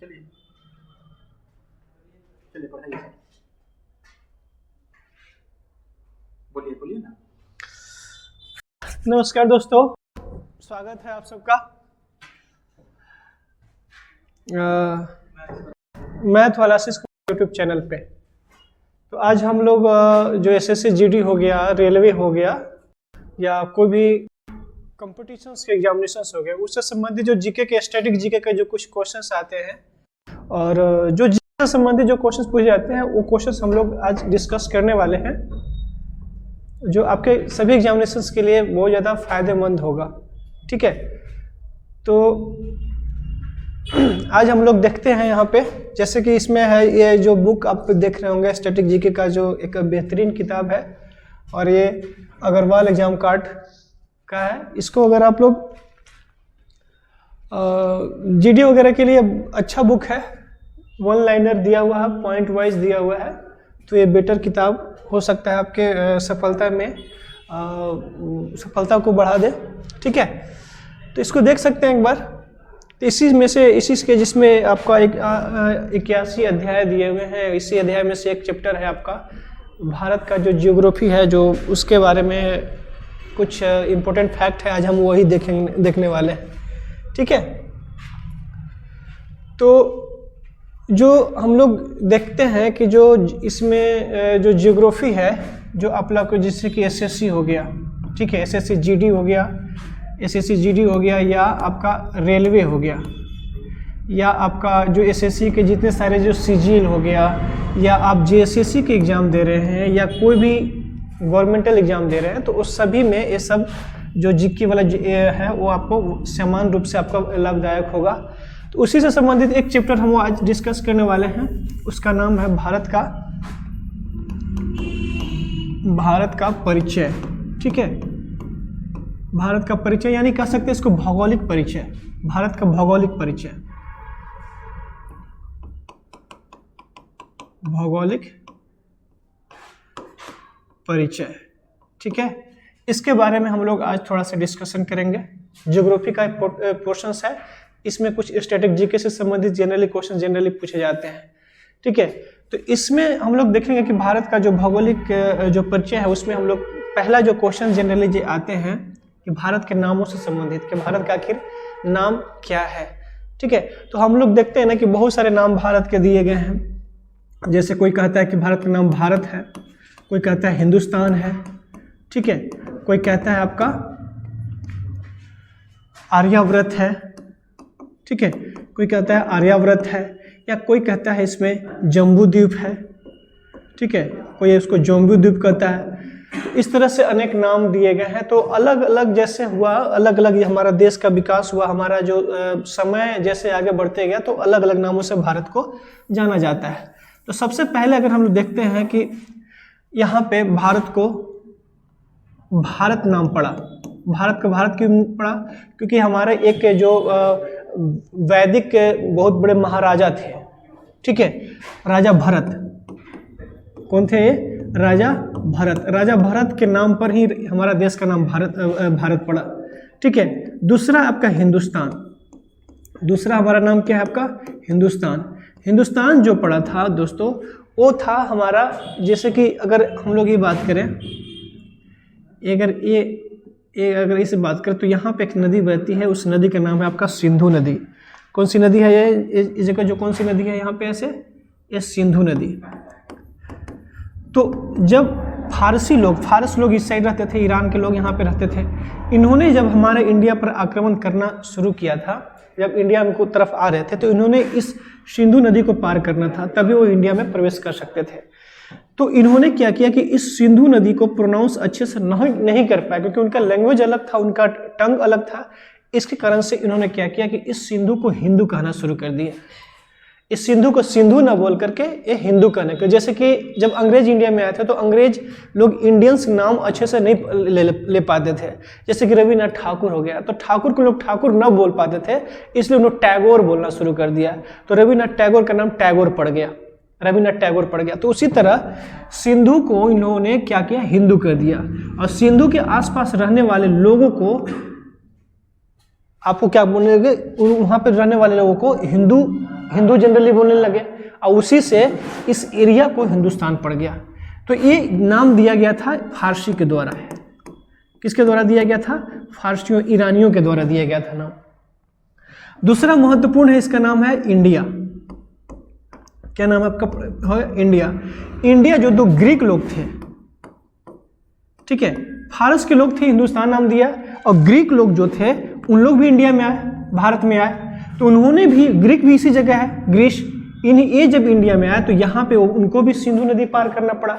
चलिए चलिए पढ़ाइए, बोलिए बोलिए ना। नमस्कार दोस्तों, स्वागत है आप सबका मैथ वाला यूट्यूब चैनल पे। तो आज हम लोग जो एसएससी जीडी हो गया, रेलवे हो गया, या कोई भी कॉम्पिटिशन्स के एग्जामिनेशंस हो गए, उससे संबंधित जो जीके के स्टैटिक जीके के जो कुछ क्वेश्चंस आते हैं और जो जीके से संबंधित जो क्वेश्चंस पूछे जाते हैं वो क्वेश्चंस हम लोग आज डिस्कस करने वाले हैं, जो आपके सभी एग्जामिनेशंस के लिए बहुत ज़्यादा फायदेमंद होगा। ठीक है, तो आज हम लोग देखते हैं यहाँ पे, जैसे कि इसमें है ये जो बुक आप देख रहे होंगे स्टैटिक जीके का, जो एक बेहतरीन किताब है, और ये अग्रवाल एग्जाम कार्ड का है। इसको अगर आप लोग जीडी वगैरह के लिए अच्छा बुक है, वन लाइनर दिया हुआ है, पॉइंट वाइज दिया हुआ है, तो ये बेटर किताब हो सकता है आपके सफलता में सफलता को बढ़ा दे। ठीक है, तो इसको देख सकते हैं एक बार। तो इसी में से जिसमें आपका 81 अध्याय दिए हुए हैं, इसी अध्याय में से एक चैप्टर है आपका भारत का जो जियोग्राफी है, जो उसके बारे में कुछ इम्पोर्टेंट फैक्ट है, आज हम वही देखने वाले हैं। ठीक है, तो जो हम लोग देखते हैं कि जो इसमें जो जियोग्राफी है, जो आप लोग को जैसे कि एसएससी हो गया, ठीक है, एसएससी जीडी हो गया, एसएससी जीडी हो गया, या आपका रेलवे हो गया, या आपका जो एसएससी के जितने सारे जो सीजीएल हो गया, या आप जेएसएससी के एग्ज़ाम दे रहे हैं, या कोई भी गवर्नमेंटल एग्ज़ाम दे रहे हैं, तो उस सभी में ये सब जो जीके वाला है वो आपको समान रूप से आपका लाभदायक होगा। तो उसी से संबंधित एक चैप्टर हम आज डिस्कस करने वाले हैं, उसका नाम है भारत का परिचय। ठीक है, भारत का परिचय, यानी कह सकते हैं इसको भौगोलिक परिचय, भारत का भौगोलिक परिचय, भौगोलिक परिचय। ठीक है, इसके बारे में हम लोग आज थोड़ा सा डिस्कशन करेंगे। ज्योग्राफी का पोर्शन है, इसमें कुछ स्टैटिक जीके से संबंधित जनरली क्वेश्चन जनरली पूछे जाते हैं। ठीक है, तो इसमें हम लोग देखेंगे कि भारत का जो भौगोलिक जो परिचय है, उसमें हम लोग पहला जो क्वेश्चन जनरली जो आते हैं कि भारत के नामों से संबंधित, कि भारत का आखिर नाम क्या है। ठीक है, तो हम लोग देखते हैं ना कि बहुत सारे नाम भारत के दिए गए हैं। जैसे कोई कहता है कि भारत का नाम भारत है, कोई कहता है हिंदुस्तान है, ठीक है, कोई कहता है आपका आर्यावर्त है, ठीक है, कोई कहता है आर्यावर्त है, या कोई कहता है इसमें जम्बू द्वीप है, ठीक है, कोई इसको जम्बू द्वीप कहता है। इस तरह से अनेक नाम दिए गए हैं। तो अलग अलग जैसे हुआ, अलग अलग हमारा देश का विकास हुआ, हमारा जो समय जैसे आगे बढ़ते गया, तो अलग अलग नामों से भारत को जाना जाता है। तो सबसे पहले अगर हम देखते हैं कि यहाँ पे भारत को भारत नाम पड़ा, भारत का भारत क्यों पड़ा? क्योंकि हमारे एक जो वैदिक के बहुत बड़े महाराजा थे, ठीक है, राजा भरत। कौन थे ये? राजा भरत। राजा भरत के नाम पर ही हमारा देश का नाम भारत पड़ा। ठीक है, दूसरा आपका हिंदुस्तान, दूसरा हमारा नाम क्या है आपका? हिंदुस्तान। हिंदुस्तान जो पड़ा था दोस्तों, वो था हमारा, जैसे कि अगर हम लोग ये बात करें, अगर इसे बात करें तो यहाँ पे एक नदी बहती है, उस नदी का नाम है आपका सिंधु नदी। कौन सी नदी है ये? इस जगह जो कौन सी नदी है यहाँ पे ऐसे? ये सिंधु नदी। तो जब फारस लोग इस साइड रहते थे, ईरान के लोग यहाँ पे रहते थे, इन्होंने जब हमारे इंडिया पर आक्रमण करना शुरू किया था, जब इंडिया को तरफ आ रहे थे, तो इन्होंने इस सिंधु नदी को पार करना था, तभी वो इंडिया में प्रवेश कर सकते थे। तो इन्होंने क्या किया कि इस सिंधु नदी को प्रोनाउंस अच्छे से नहीं कर पाए, क्योंकि उनका लैंग्वेज अलग था, उनका टंग अलग था। इसके कारण से इन्होंने क्या किया कि इस सिंधु को हिंदू कहना शुरू कर दिया। इस सिंधु को सिंधु ना बोल करके ये हिंदू कहने के। जैसे कि जब अंग्रेज इंडिया में आए थे, तो अंग्रेज लोग इंडियंस नाम अच्छे से नहीं ले पाते थे। जैसे कि रविन्द्रनाथ ठाकुर हो गया, तो ठाकुर को लोग ठाकुर ना बोल पाते थे, इसलिए उन्होंने टैगोर बोलना शुरू कर दिया। तो रविन्द्रनाथ टैगोर का नाम टैगोर पड़ गया, रविन्द्रनाथ टैगोर पड़ गया। तो उसी तरह सिंधु को इन्होंने क्या किया? हिंदू कर दिया। और सिंधु के आसपास रहने वाले लोगों को आपको क्या बोलेंगे? वहाँ पे रहने वाले लोगों को हिंदू हिंदू जनरली बोलने लगे और उसी से इस एरिया को हिंदुस्तान पड़ गया। तो ये नाम दिया गया था फारसी के द्वारा। किसके द्वारा दिया गया था? फारसियों, ईरानियों के द्वारा दिया गया था नाम। दूसरा महत्वपूर्ण है, इसका नाम है इंडिया। क्या नाम है आपका? इंडिया। इंडिया जो दो ग्रीक लोग थे, ठीक है, फारस के लोग थे, हिंदुस्तान नाम दिया, और ग्रीक लोग जो थे उन लोग भी इंडिया में आए, भारत में आए, तो उन्होंने भी, ग्रीक भी इसी जगह है, ग्रीस, ये जब इंडिया में आए तो यहाँ पे उनको भी सिंधु नदी पार करना पड़ा।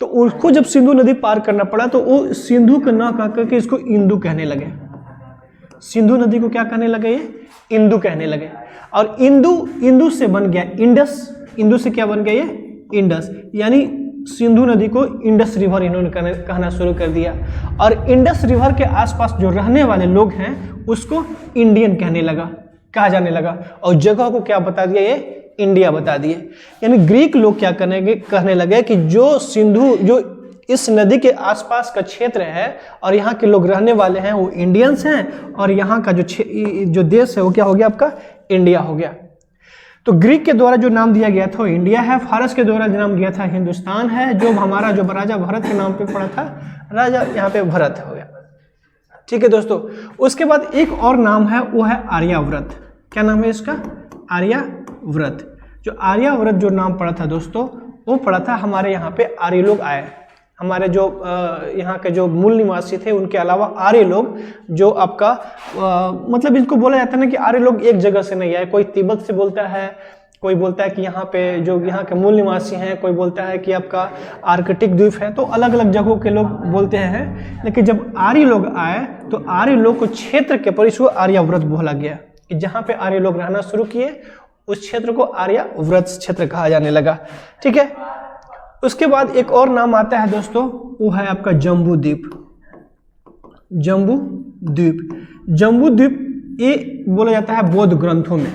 तो उसको जब सिंधु नदी पार करना पड़ा तो वो सिंधु का ना कह करके इसको इंदु कहने लगे। सिंधु नदी को क्या कहने लगे? ये इंदु कहने लगे। और इंदु से बन गया इंडस। इंदु से क्या बन गया? ये इंडस। यानी सिंधु नदी को इंडस रिवर इन्होंने कहना शुरू कर दिया। और इंडस रिवर के आसपास जो रहने वाले लोग हैं उसको इंडियन कहा जाने लगा। और जगह को क्या बता दिया? ये इंडिया बता दिए। यानी ग्रीक लोग क्या कहने लगे कि जो इस नदी के आसपास का क्षेत्र है और यहाँ के लोग रहने वाले हैं वो इंडियंस हैं, और यहाँ का जो देश है वो क्या हो गया? आपका इंडिया हो गया। तो ग्रीक के द्वारा जो नाम दिया गया था वो इंडिया है, फारस के द्वारा जो नाम दिया था हिंदुस्तान है, जो हमारा जो राजा भरत के नाम पे पड़ा था, राजा यहाँ पे भरत हो गया। ठीक है दोस्तों, उसके बाद एक और नाम है, वो है आर्यावर्त। क्या नाम है इसका? आर्यावर्त। जो आर्यावर्त जो नाम पड़ा था दोस्तों, वो पड़ा था हमारे यहाँ पे आर्य लोग आए। हमारे जो यहाँ के जो मूल निवासी थे उनके अलावा आर्य लोग, जो आपका मतलब इनको बोला जाता है ना कि आर्य लोग एक जगह से नहीं आए। कोई तिब्बत से बोलता है, कोई बोलता है कि यहाँ पे जो यहाँ के मूल निवासी हैं, कोई बोलता है कि आपका आर्कटिक द्वीप है। तो अलग अलग जगहों के लोग बोलते हैं। लेकिन जब आर्य लोग आए तो आर्य लोग को क्षेत्र के परिसर आर्यावर्त बोला गया, कि जहाँ पे आर्य लोग रहना शुरू किए उस क्षेत्र को आर्यावर्त क्षेत्र कहा जाने लगा। ठीक है, उसके बाद एक और नाम आता है दोस्तों, वो है आपका जम्बू द्वीप। जम्बू द्वीप, जम्बू द्वीप ये बोला जाता है बौद्ध ग्रंथों में।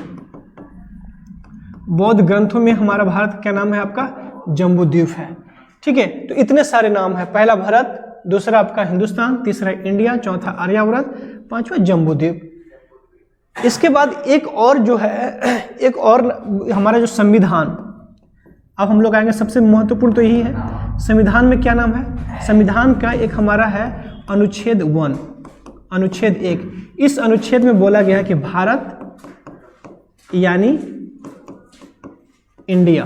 बौद्ध ग्रंथों में हमारा भारत क्या नाम है? आपका जम्बू द्वीप है। ठीक है, तो इतने सारे नाम है। पहला भारत, दूसरा आपका हिंदुस्तान, तीसरा इंडिया, चौथा आर्यावर्त, पांचवा जम्बू द्वीप। इसके बाद एक और जो है, एक और हमारा जो संविधान, अब हम लोग आएंगे, सबसे महत्वपूर्ण तो यही है। संविधान में क्या नाम है? संविधान का एक हमारा है अनुच्छेद 1, अनुच्छेद 1। इस अनुच्छेद में बोला गया है कि भारत यानी इंडिया,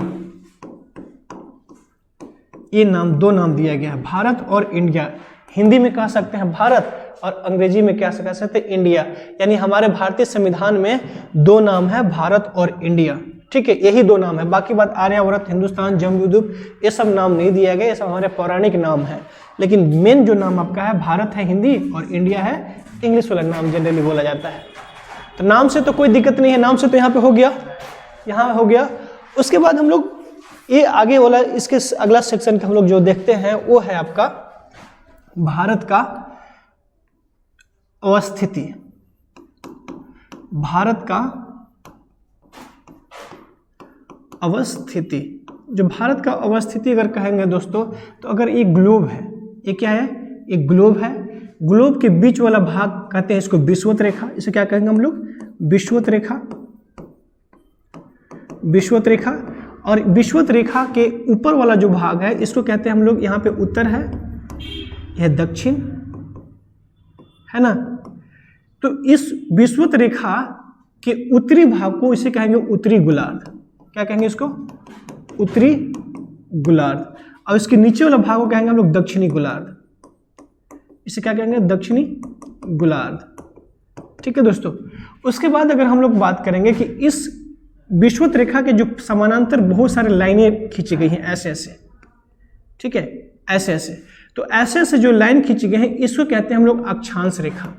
ये नाम, दो नाम दिया गया है, भारत और इंडिया। हिंदी में कह सकते हैं भारत, और अंग्रेजी में क्या कह सकते हैं? इंडिया। यानी हमारे भारतीय संविधान में दो नाम है, भारत और इंडिया। ठीक है, यही दो नाम है। बाकी बात आर्यावर्त, हिंदुस्तान, जम्बूद्वीप, ये सब नाम नहीं दिया गया, ये सब हमारे पौराणिक नाम है। लेकिन मेन जो नाम आपका है, भारत है हिंदी और इंडिया है इंग्लिश वाला नाम जनरली बोला जाता है। तो नाम से तो कोई दिक्कत नहीं है, नाम से तो यहाँ पे हो गया, यहाँ हो गया। उसके बाद हम लोग ये आगे वाला, इसके अगला सेक्शन हम लोग जो देखते हैं वो है आपका भारत का अवस्थिति। भारत का अवस्थिति, जो भारत का अवस्थिति अगर कहेंगे दोस्तों, तो अगर ये ग्लोब है, ये क्या है? एक ग्लोब है। ग्लोब के बीच वाला भाग कहते हैं इसको विषुवत रेखा। इसे क्या कहेंगे हम लोग? विषुवत रेखा। विषुवत रेखा। और विषुवत रेखा के ऊपर वाला जो भाग है इसको कहते हैं हम लोग, यहाँ पे उत्तर है, यह दक्षिण है ना। तो इस विषुवत रेखा के उत्तरी भाग को इसे कहेंगे उत्तरी गोलार्ध। क्या कहेंगे इसको? उत्तरी गोलार्ध। और इसके नीचे वाला भाग को कहेंगे हम लोग दक्षिणी गोलार्ध। इसे क्या कहेंगे? दक्षिणी गोलार्ध। ठीक है दोस्तों, उसके बाद अगर हम लोग बात करेंगे कि इस विषुवत रेखा के जो समानांतर बहुत सारे लाइनें खींची गई हैं ऐसे ऐसे, ठीक है, ऐसे ऐसे, तो ऐसे ऐसे जो लाइन खींची गई हैं इसको कहते हैं हम लोग अक्षांश रेखा।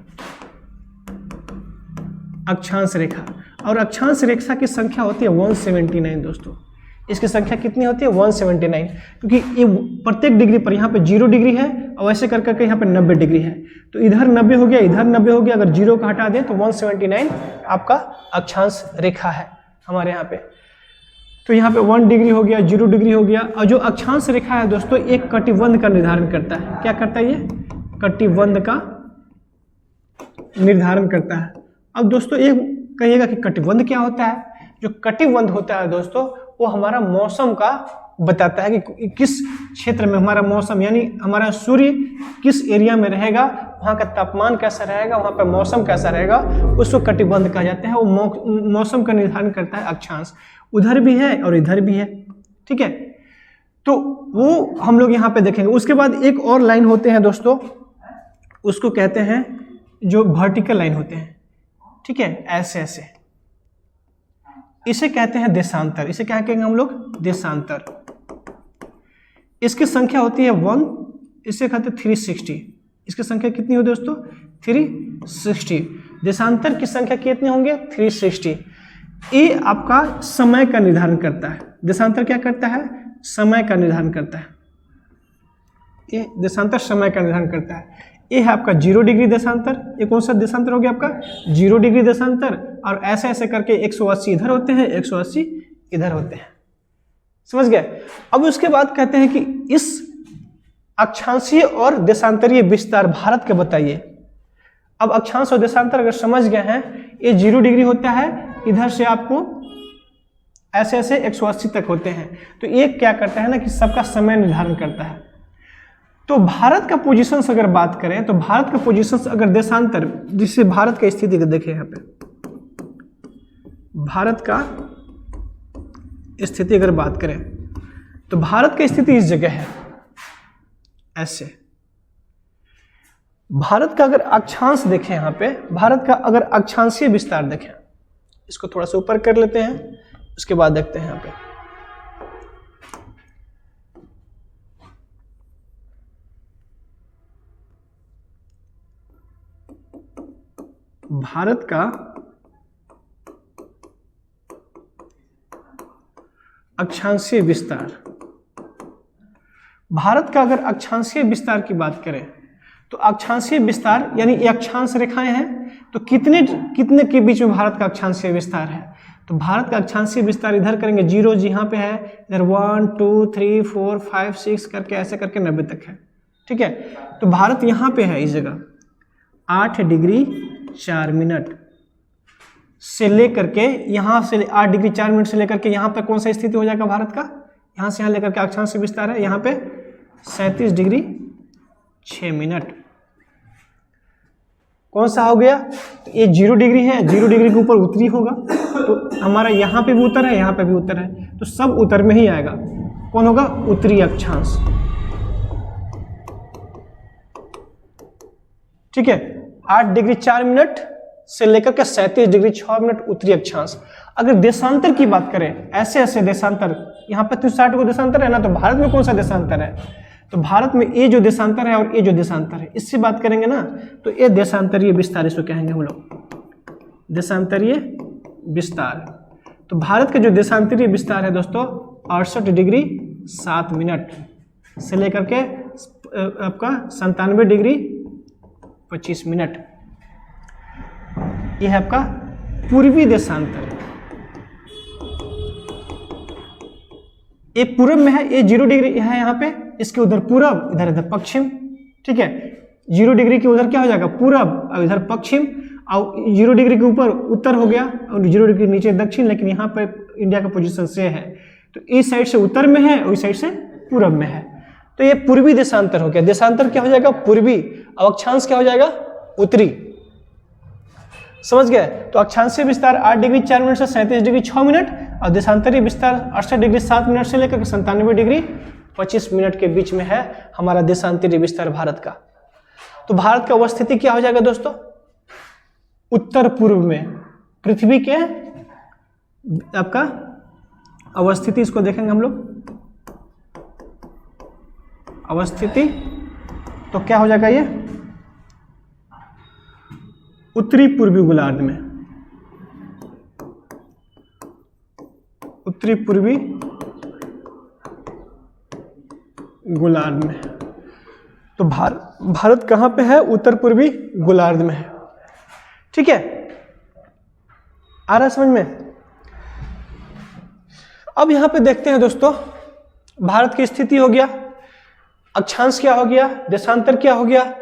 अक्षांश रेखा। और अक्षांश रेखा की संख्या होती है 179 दोस्तों। इसकी संख्या कितनी होती है? 179, क्योंकि ये प्रत्येक डिग्री पर, यहाँ पे 0 डिग्री है और ऐसे कर करके यहाँ पे 90 डिग्री है। तो इधर 90 हो गया, इधर 90 हो गया, अगर 0 को हटा दें तो 179 आपका अक्षांश रेखा है हमारे यहाँ पे। तो यहाँ पे 1 डिग्री हो गया, 0 डिग्री हो गया। और जो अक्षांश रेखा है दोस्तों, एक कटिबंध का निर्धारण करता है। क्या करता है? ये कटिबंध का निर्धारण करता है। अब दोस्तों एक कहिएगा कि कटिबंध क्या होता है? जो कटिबंध होता है दोस्तों, वो हमारा मौसम का बताता है कि किस क्षेत्र में हमारा मौसम, यानी हमारा सूर्य किस एरिया में रहेगा, वहाँ का तापमान कैसा रहेगा, वहाँ पर मौसम कैसा रहेगा, उसको कटिबंध कहा जाता है। वो मौसम का निर्धारण करता है अक्षांश। उधर भी है और इधर भी है, ठीक है। तो वो हम लोग यहाँ पे देखेंगे। उसके बाद एक और लाइन होते हैं दोस्तों, उसको कहते हैं जो वर्टिकल लाइन होते हैं, ठीक है, ऐसे ऐसे, इसे कहते हैं देशांतर। इसे क्या कहेंगे हम लोग? देशांतर। इसकी संख्या होती है 1, इसे कहते हैं 360। इसकी संख्या कितनी हो दोस्तों? 360। देशांतर की संख्या कितनी होंगे? 360। ये आपका समय का निर्धारण करता है। देशांतर क्या करता है? समय का निर्धारण करता है। ये देशांतर समय का निर्धारण करता है। ये है आपका 0 डिग्री देशांतर। ये कौन सा देशांतर हो गया आपका? 0 डिग्री देशांतर। और ऐसे ऐसे करके 180 इधर होते हैं, 180 इधर होते हैं। समझ गए? अब उसके बाद कहते हैं कि इस अक्षांशीय और देशांतरीय विस्तार भारत के बताइए। अब अक्षांश और देशांतर अगर समझ गए हैं, ये 0 डिग्री होता है, इधर से आपको ऐसे ऐसे 180 तक होते हैं। तो ये क्या करता है ना कि सबका समय निर्धारण करता है। तो भारत का पोजीशंस अगर बात करें, तो भारत का पोजीशंस अगर देशांतर, जिससे भारत की स्थिति को देखें, यहाँ पे भारत का स्थिति अगर बात करें, तो भारत की स्थिति इस जगह है, ऐसे। भारत का अगर अक्षांश देखें, यहाँ पे भारत का अगर अक्षांशीय विस्तार देखें, इसको थोड़ा सा ऊपर कर लेते हैं, उसके बाद देखते हैं यहाँ पे। भारत का अक्षांशीय विस्तार, भारत का अगर अक्षांशीय विस्तार की बात करें, तो अक्षांशीय विस्तार यानी ये अक्षांश रेखाएं हैं, तो कितने कितने के बीच में भारत का अक्षांशीय विस्तार है? तो भारत का अक्षांशीय विस्तार इधर करेंगे 0 यहाँ पे है, इधर 1 2 3 4 5 6 करके ऐसे करके 90 तक है, ठीक है। तो भारत यहाँ पे है, इस जगह 8 डिग्री 4 मिनट से लेकर के यहाँ से 8 डिग्री 4 मिनट से लेकर के यहाँ पे कौन सा स्थिति हो जाएगा भारत का? यहाँ से यहाँ लेकर के अक्षांश विस्तार है, यहाँ पे 37 डिग्री 6 मिनट। कौन सा हो गया? तो ये 0 डिग्री है, 0 डिग्री के ऊपर उत्तरी होगा, तो हमारा यहाँ पे भी उत्तर है, यहाँ पे भी उत्तर है, तो सब उत्तर में ही आएगा। कौन होगा? उत्तरी अक्षांश, ठीक है। 8 डिग्री 4 मिनट से लेकर के 37 डिग्री 6 मिनट उत्तरी अक्षांश। अगर देशांतर की बात करें, ऐसे ऐसे देशांतर, यहाँ पे 60 को देशांतर है ना, तो भारत में कौन सा देशांतर है? तो भारत में ये जो देशांतर है और ये जो देशांतर है, इससे बात करेंगे ना, तो ये देशांतरीय विस्तार इसको कहेंगे हम लोग, देशांतरीय विस्तार। तो भारत का जो देशांतरीय विस्तार है दोस्तों 68 डिग्री 7 मिनट से लेकर के आपका 97 डिग्री 25 मिनट। यह है आपका पूर्वी देशांतर। ये पूर्व में है, ये 0 डिग्री है यहाँ पे, इसके उधर पूरब, इधर इधर पश्चिम, ठीक है। 0 डिग्री के उधर क्या हो जाएगा? पूरब, और इधर पश्चिम, और 0 डिग्री के ऊपर उत्तर हो गया, और 0 डिग्री के नीचे दक्षिण। लेकिन यहाँ पे इंडिया का पोजीशन से है, तो इस साइड से उत्तर में है और इस साइड से पूरब में है, तो ये पूर्वी देशांतर हो गया। देशांतर क्या हो जाएगा? पूर्वी। अब अक्षांश क्या हो जाएगा? उत्तरी। समझ गए? तो अक्षांशीय विस्तार 8 डिग्री 4 मिनट से 37 डिग्री 6 मिनट, और देशांतरीय विस्तार 68 डिग्री 7 मिनट से लेकर 97 डिग्री 25 मिनट के बीच में है हमारा देशांतरीय विस्तार भारत का। तो भारत का अवस्थिति क्या हो जाएगा दोस्तों? उत्तर पूर्व में। पृथ्वी के आपका अवस्थिति, इसको देखेंगे हम लोग, अवस्थिति, तो क्या हो जाएगा? ये उत्तरी पूर्वी गोलार्ध में, उत्तरी पूर्वी गोलार्ध में। तो भारत कहाँ पे है? उत्तर पूर्वी गोलार्ध में है, ठीक है। आ रहा है समझ में? अब यहां पे देखते हैं दोस्तों, भारत की स्थिति हो गया, अक्षांश क्या हो गया, देशांतर क्या हो गया,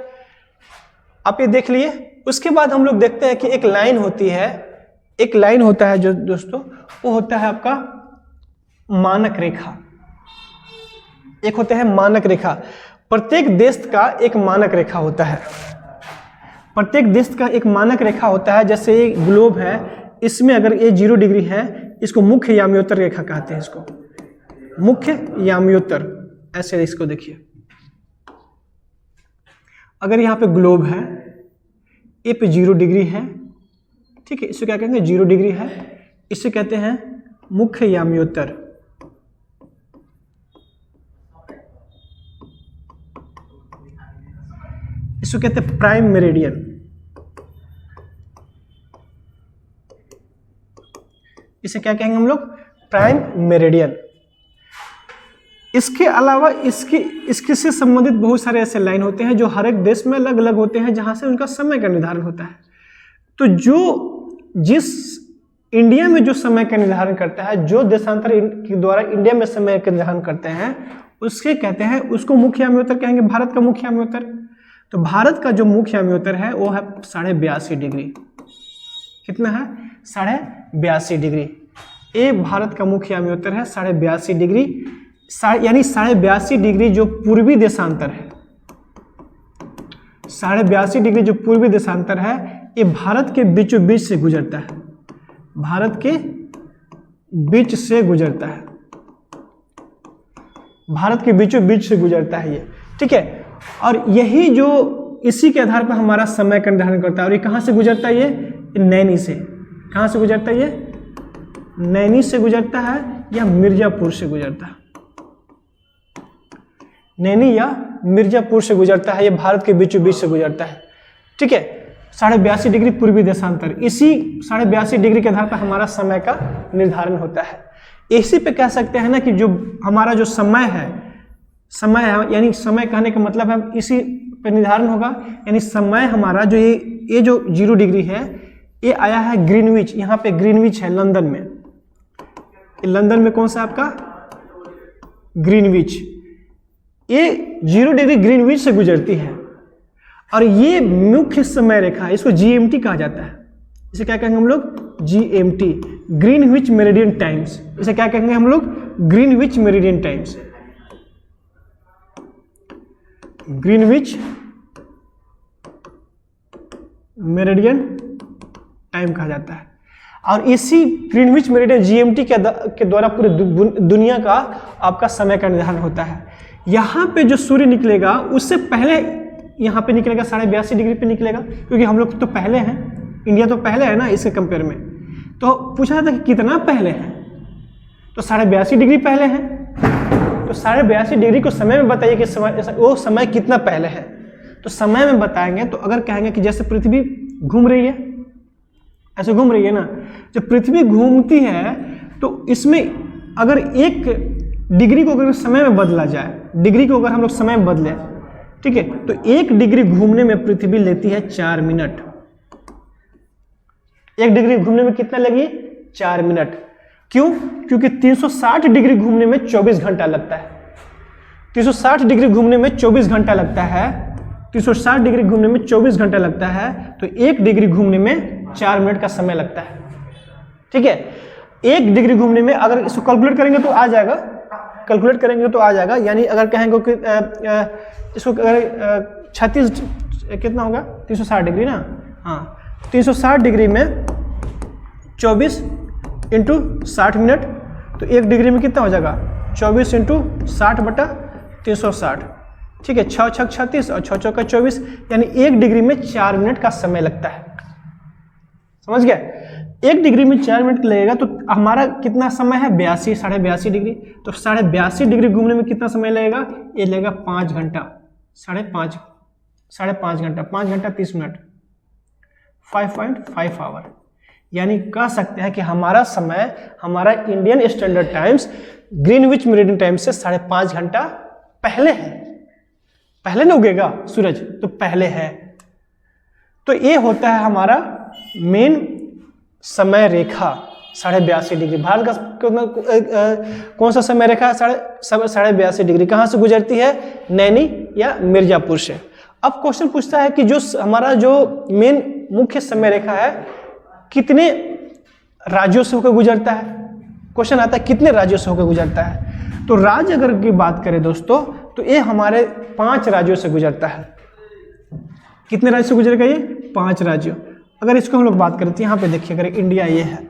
आप ये देख लिए। उसके बाद हम लोग देखते हैं कि एक लाइन होती है, एक लाइन होता है जो दोस्तों, वो होता है आपका मानक रेखा। एक होता है मानक रेखा। प्रत्येक देश का एक मानक रेखा होता है। प्रत्येक देश का एक मानक रेखा होता है। जैसे ये ग्लोब है, इसमें अगर ये 0 डिग्री है, इसको मुख्य याम्योत्तर रेखा कहते हैं। इसको मुख्य याम्योत्तर, ऐसे इसको देखिए। अगर यहाँ पे ग्लोब है, ए पे 0 डिग्री है, ठीक है, इसको क्या कहेंगे, 0 डिग्री है, इसे कहते हैं मुख्य याम्योत्तर। इसको कहते हैं प्राइम मेरिडियन। इसे क्या कहेंगे हम लोग, प्राइम मेरिडियन। इसके अलावा इसके से संबंधित बहुत सारे ऐसे लाइन होते हैं जो हर एक देश में अलग अलग होते हैं, जहां से उनका समय का निर्धारण होता है। तो जिस इंडिया में जो समय का निर्धारण करता है, जो देशांतर के द्वारा इंडिया में समय का निर्धारण करते हैं, उसके कहते हैं, उसको मुख्य याम्योत्तर कहेंगे, भारत का मुख्य याम्योत्तर। तो भारत का जो मुख्य याम्योत्तर है वो है 82.5 डिग्री। कितना है, 82.5 डिग्री। ये भारत का मुख्य याम्योत्तर है 82.5 डिग्री, यानी 82.5 डिग्री जो पूर्वी देशांतर है, 82.5 डिग्री जो पूर्वी देशांतर है, ये भारत के बीचों बीच से गुजरता है। भारत के बीच से गुजरता है, भारत के बीचों बीच से गुजरता है ये, ठीक है। और यही जो इसी के आधार पर हमारा समय का निर्धारण करता है। और ये कहाँ से गुजरता है, ये नैनी से। कहाँ से गुजरता है, ये नैनी से गुजरता है या मिर्जापुर से गुजरता है। नैनी या मिर्जापुर से गुजरता है, ये भारत के बीचों बीच से गुजरता है, ठीक है। 82.5 डिग्री पूर्वी देशांतर, इसी 82.5 डिग्री के आधार पर हमारा समय का निर्धारण होता है। इसी पे कह सकते हैं ना कि जो हमारा जो समय है, यानी समय कहने का मतलब है इसी पे निर्धारण होगा। यानी समय हमारा जो ये जो 0 डिग्री है, ये आया है ग्रीनविच। यहाँ पे ग्रीनविच है लंदन में। लंदन में कौन सा आपका, ग्रीनविच। ये 0 डिग्री ग्रीनविच से गुजरती है और ये मुख्य समय रेखा है। इसको GMT कहा जाता है। इसे क्या कहेंगे हम लोग, GMT, ग्रीनविच मेरिडियन टाइम्स। इसे क्या कहेंगे हम लोग, Greenwich meridian times. Greenwich meridian time कहा जाता है। और इसी ग्रीनविच मेरिडियन GMT के द्वारा पूरे दुनिया का आपका समय का निर्धारण होता है। यहाँ पे जो सूर्य निकलेगा उससे पहले यहाँ पे निकलेगा 82.5 डिग्री पे निकलेगा, क्योंकि हम लोग तो पहले हैं, इंडिया तो पहले है ना इसके कंपेयर में। तो पूछा था कि कितना पहले है, तो 82.5 डिग्री पहले है। तो 82.5 डिग्री को समय में बताइए कि वो समय कितना पहले है। तो समय में बताएंगे तो अगर कहेंगे कि जैसे पृथ्वी घूम रही है, ऐसे घूम रही है ना, जब पृथ्वी घूमती है तो इसमें अगर 1 डिग्री को अगर समय में बदला जाए, डिग्री को अगर हम लोग समय में बदले, ठीक है, तो 1 डिग्री घूमने में पृथ्वी लेती है 4 मिनट। 1 डिग्री घूमने में कितना लगी, 4 मिनट। क्यों, क्योंकि 360 डिग्री घूमने में 24 घंटा लगता है। 360 डिग्री घूमने में 24 घंटा लगता है। 360 डिग्री घूमने में 24 घंटा लगता है, तो 1 डिग्री घूमने में 4 मिनट का समय लगता है, ठीक है। 1 डिग्री घूमने में अगर इसको कैलकुलेट करेंगे तो आ जाएगा, कैलकुलेट करेंगे तो आ जाएगा। यानी अगर कहेंगे कि इसको अगर 36 कितना होगा, 360 डिग्री ना, हाँ, 360 डिग्री में 24 इंटू 60 मिनट, तो 1 डिग्री में कितना हो जाएगा, 24 इंटू 60 बटा 360, ठीक है। 6 छक 36 और 6 चौका 24, यानी 1 डिग्री में 4 मिनट का समय लगता है। समझ गया, 1 डिग्री में 4 मिनट लगेगा। तो हमारा कितना समय है, 82, 82.5 डिग्री। तो 82.5 डिग्री घूमने में कितना समय लगेगा, ये लगेगा 5 घंटा, 5.5 घंटा, 5 घंटा 30 मिनट, 5.5 आवर। यानी कह सकते हैं कि हमारा समय, हमारा Indian standard times Greenwich meridian time से 5.5 घंटा पहले है। पहले न उगेगा सूरज, तो पहले है। तो ये होता है हमारा मेन समय रेखा 82.5 डिग्री। भारत का कौन सा समय रेखा है, 82.5 डिग्री, कहाँ से गुजरती है, नैनी या मिर्जापुर से। अब क्वेश्चन पूछता है कि जो हमारा जो मेन मुख्य समय रेखा है, कितने राज्यों से होकर गुजरता है। क्वेश्चन आता है कितने राज्यों से होकर गुजरता है। तो राज्य अगर की बात करें दोस्तों, तो ये हमारे 5 राज्यों से गुजरता है। कितने राज्य से गुजरेगा ये? 5 राज्यों। अगर इसको हम लोग बात करें तो यहाँ पे देखिए, अगर इंडिया ये है,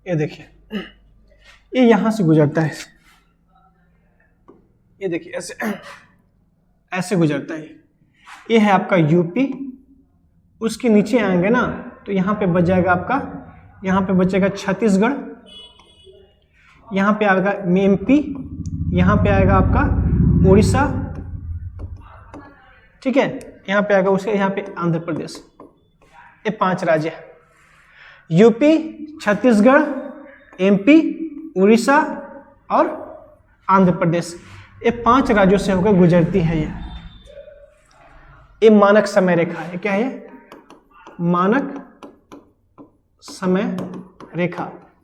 ये देखिए, ये यहां से गुजरता है, ये देखिए ऐसे ऐसे गुजरता है। ये है आपका यूपी, उसके नीचे आएंगे ना तो यहाँ पे बच जाएगा आपका, यहाँ पे बचेगा छत्तीसगढ़, यहाँ पे आएगा एमपी, यहाँ पे आएगा आपका उड़ीसा, ठीक है, यहाँ पे आएगा उसके, यहाँ पे आंध्र प्रदेश। ये 5 राज्य है, यूपी, छत्तीसगढ़, एमपी, उड़ीसा और आंध्र प्रदेश। ये 5 राज्यों से होकर गुजरती है ये मानक समय रेखा है। क्या है ये? मानक समय रेखा।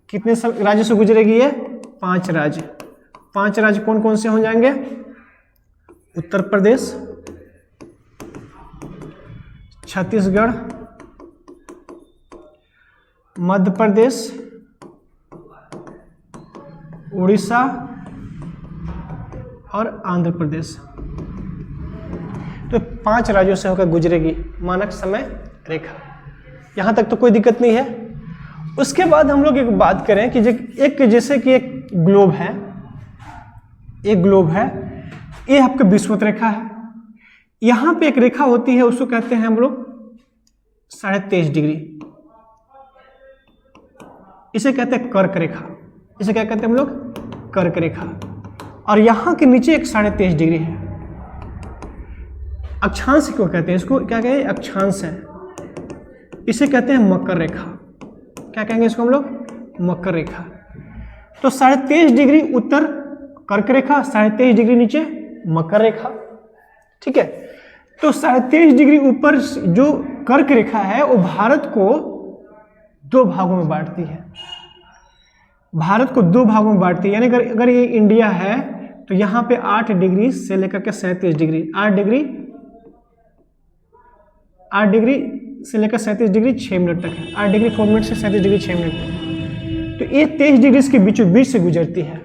कितने राज्यों से गुजरेगी ये? 5 राज्य। 5 राज्य कौन कौन से हो जाएंगे? उत्तर प्रदेश, छत्तीसगढ़, मध्य प्रदेश, उड़ीसा और आंध्र प्रदेश। तो 5 राज्यों से होकर गुजरेगी मानक समय रेखा। यहां तक तो कोई दिक्कत नहीं है। उसके बाद हम लोग एक बात करें कि एक जैसे कि एक ग्लोब है, एक ग्लोब है, ये आपका विषुवत रेखा है। यहां पे एक रेखा होती है, उसको कहते हैं हम लोग 23.5 डिग्री, इसे कहते हैं कर्क रेखा। इसे क्या कहते हैं हम लोग? कर्क रेखा। और यहां के नीचे एक 23.5 डिग्री है। अक्षांश क्यों कहते हैं इसको? क्या कहें? अक्षांश है। इसे कहते हैं मकर रेखा। क्या कहेंगे इसको हम लोग? मकर रेखा। तो 23.5 डिग्री उत्तर कर्क रेखा, 23.5 डिग्री नीचे मकर रेखा, ठीक है। तो 23.5 डिग्री ऊपर जो कर्क रेखा है वो भारत को 2 भागों में बांटती है। भारत को 2 भागों में बांटती है, यानी अगर ये इंडिया है तो यहाँ पे 8 डिग्री से लेकर के 37 डिग्री, 8 डिग्री से लेकर 37 डिग्री 6 मिनट तक है। 8 डिग्री 4 मिनट से 37 डिग्री 6 मिनट तक। तो ये 23 डिग्री इसके बीचों बीच से गुजरती है।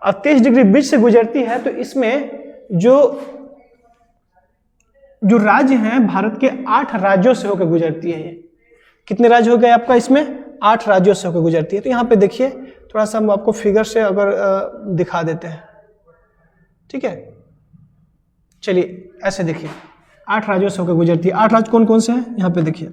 अब 23 डिग्री बीच से गुजरती है तो इसमें जो राज्य हैं भारत के 8 राज्यों से होकर गुजरती है। ये कितने राज्य हो गए आपका? इसमें 8 राज्यों से होकर गुजरती है। तो यहाँ पे देखिए, थोड़ा सा हम आपको फिगर से अगर दिखा देते हैं, ठीक है। चलिए ऐसे देखिए, 8 राज्यों से होकर गुजरती है। 8 राज्य कौन कौन से हैं? यहाँ पे देखिए,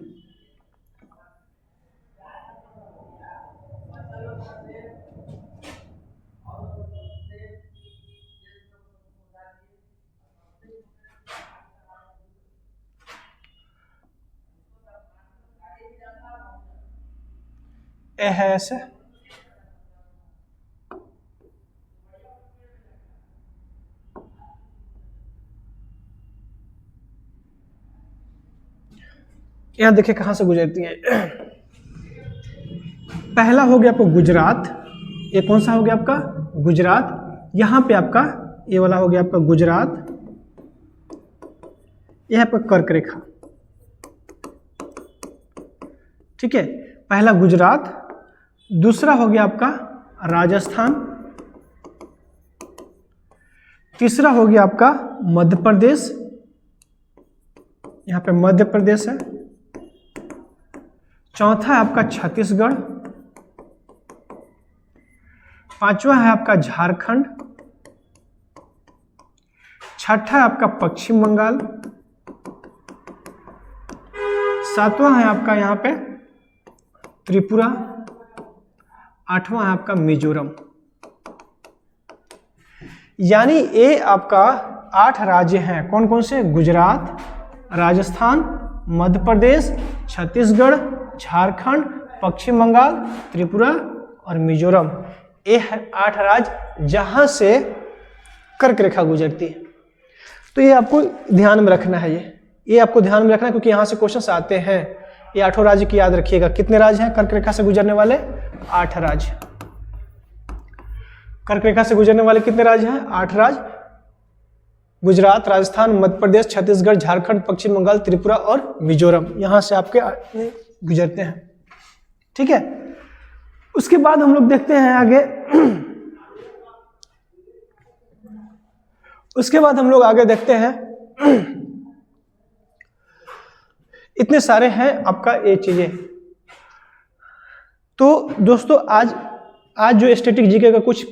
ए है ऐसे, यहां देखिए कहां से गुजरती है। पहला हो गया आपको गुजरात। ये कौन सा हो गया आपका? गुजरात। यहां पे आपका ये वाला हो गया आपका गुजरात। यह आपका कर्क रेखा, ठीक है। पहला गुजरात, दूसरा हो गया आपका राजस्थान, तीसरा हो गया आपका मध्य प्रदेश, यहां पे मध्य प्रदेश है, चौथा है आपका छत्तीसगढ़, पांचवा है आपका झारखंड, छठा है आपका पश्चिम बंगाल, सातवां है आपका यहां पे त्रिपुरा, आठवां है आपका मिजोरम। यानी ये आपका 8 राज्य हैं। कौन कौन से? गुजरात, राजस्थान, मध्य प्रदेश, छत्तीसगढ़, झारखंड, पश्चिम बंगाल, त्रिपुरा और मिजोरम। ये है 8 राज्य जहां से कर्क रेखा गुजरती है। तो ये आपको ध्यान में रखना है, ये आपको ध्यान में रखना है, क्योंकि यहाँ से क्वेश्चन आते हैं। ये 8 राज्य की याद रखिएगा। कितने राज्य हैं कर्क रेखा से गुजरने वाले? 8 राज्य। कर्क रेखा से गुजरने वाले कितने राज्य हैं? 8 राज्य। गुजरात, राजस्थान, मध्य प्रदेश, छत्तीसगढ़, झारखंड, पश्चिम बंगाल, त्रिपुरा और मिजोरम, यहां से आपके गुजरते हैं। ठीक है, उसके बाद हम लोग देखते हैं आगे। उसके बाद हम लोग आगे देखते हैं, इतने सारे हैं आपका ये चीजें। तो दोस्तों आज जो स्टैटिक जीके का कुछ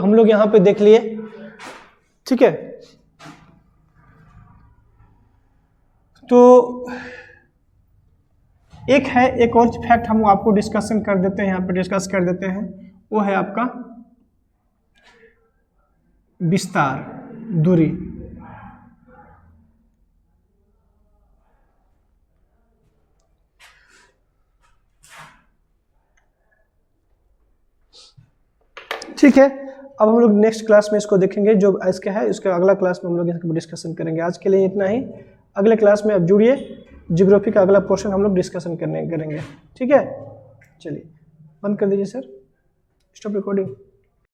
हम लोग यहां पे देख लिए। ठीक है, तो एक और फैक्ट हम आपको डिस्कशन कर देते हैं, यहाँ पे डिस्कस कर देते हैं, वो है आपका विस्तार दूरी। ठीक है, अब हम लोग नेक्स्ट क्लास में इसको देखेंगे, जो इसका है इसका अगला क्लास में हम लोग इसको डिस्कशन करेंगे। आज के लिए इतना ही, अगले क्लास में अब जुड़िए, ज्योग्राफी का अगला पोर्शन हम लोग डिस्कशन करेंगे। ठीक है, चलिए बंद कर दीजिए सर, स्टॉप रिकॉर्डिंग।